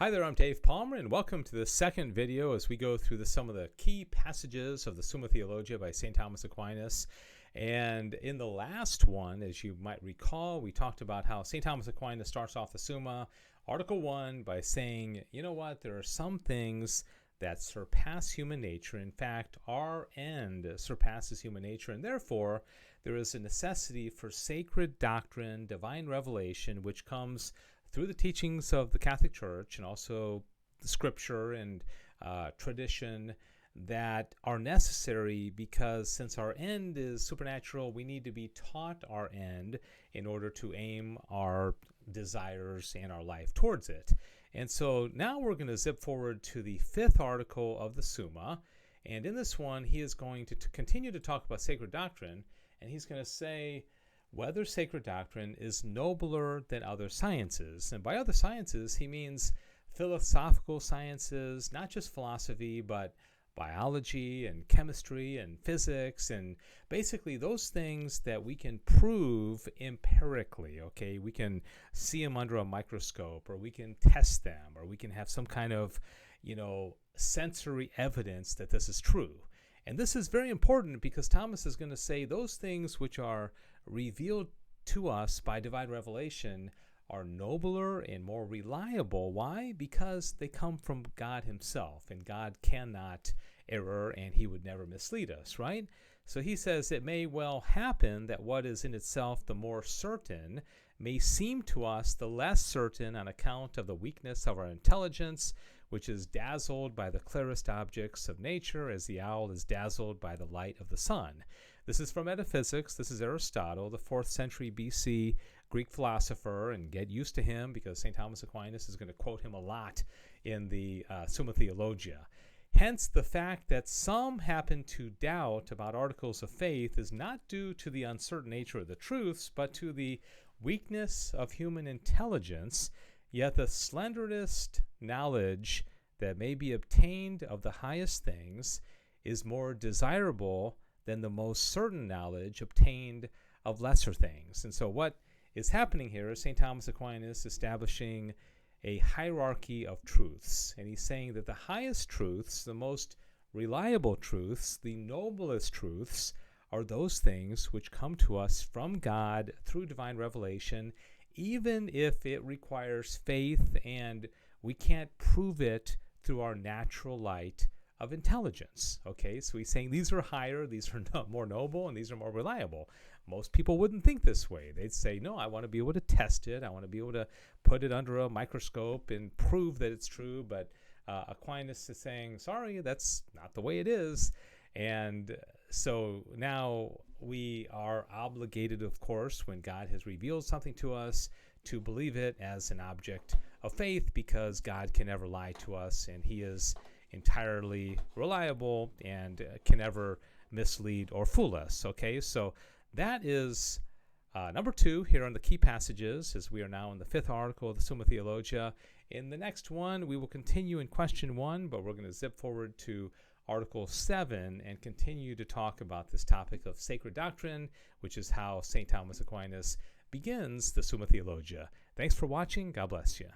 Hi there, I'm Dave Palmer, and welcome to the second video as we go through some of the key passages of the Summa Theologica by St. Thomas Aquinas. And in the last one, as you might recall, we talked about how St. Thomas Aquinas starts off the Summa, Article 1, by saying, you know what, there are some things that surpass human nature. In fact, our end surpasses human nature, and therefore there is a necessity for sacred doctrine, divine revelation, which comes through the teachings of the Catholic Church and also the Scripture and tradition that are necessary, because since our end is supernatural, we need to be taught our end in order to aim our desires and our life towards it. And so now we're going to zip forward to the fifth article of the Summa, and in this one he is going to continue to talk about sacred doctrine, and he's going to say whether sacred doctrine is nobler than other sciences. And by other sciences, he means philosophical sciences, not just philosophy, but biology and chemistry and physics, and basically those things that we can prove empirically, okay? We can see them under a microscope, or we can test them, or we can have some kind of, sensory evidence that this is true. And this is very important because Thomas is going to say those things which are revealed to us by divine revelation are nobler and more reliable. Why? Because they come from God himself, and God cannot err, and he would never mislead us, right? So he says it may well happen that what is in itself the more certain may seem to us the less certain on account of the weakness of our intelligence, which is dazzled by the clearest objects of nature, as the owl is dazzled by the light of the sun. This is from Metaphysics. This is Aristotle, the 4th century BC Greek philosopher, and get used to him because St. Thomas Aquinas is going to quote him a lot in the Summa Theologica. Hence, the fact that some happen to doubt about articles of faith is not due to the uncertain nature of the truths, but to the weakness of human intelligence. Yet the slenderest knowledge that may be obtained of the highest things is more desirable than the most certain knowledge obtained of lesser things. And so what is happening here is St. Thomas Aquinas establishing a hierarchy of truths. And he's saying that the highest truths, the most reliable truths, the noblest truths, are those things which come to us from God through divine revelation, even if it requires faith and we can't prove it through our natural light of intelligence. Okay, so he's saying these are higher, these are more noble, and these are more reliable. Most people wouldn't think this way. They'd say, no, I want to be able to test it. I want to be able to put it under a microscope and prove that it's true. But Aquinas is saying, sorry, that's not the way it is. And so now we are obligated, of course, when God has revealed something to us, to believe it as an object of faith, because God can never lie to us, and he is entirely reliable and can never mislead or fool us. Okay, so that is number 2 here on the key passages, as we are now in the 5th article of the Summa Theologica. In the next one, we will continue in question 1, but we're going to zip forward to Article 7 and continue to talk about this topic of sacred doctrine, which is how St. Thomas Aquinas begins the Summa Theologica. Thanks for watching. God bless you.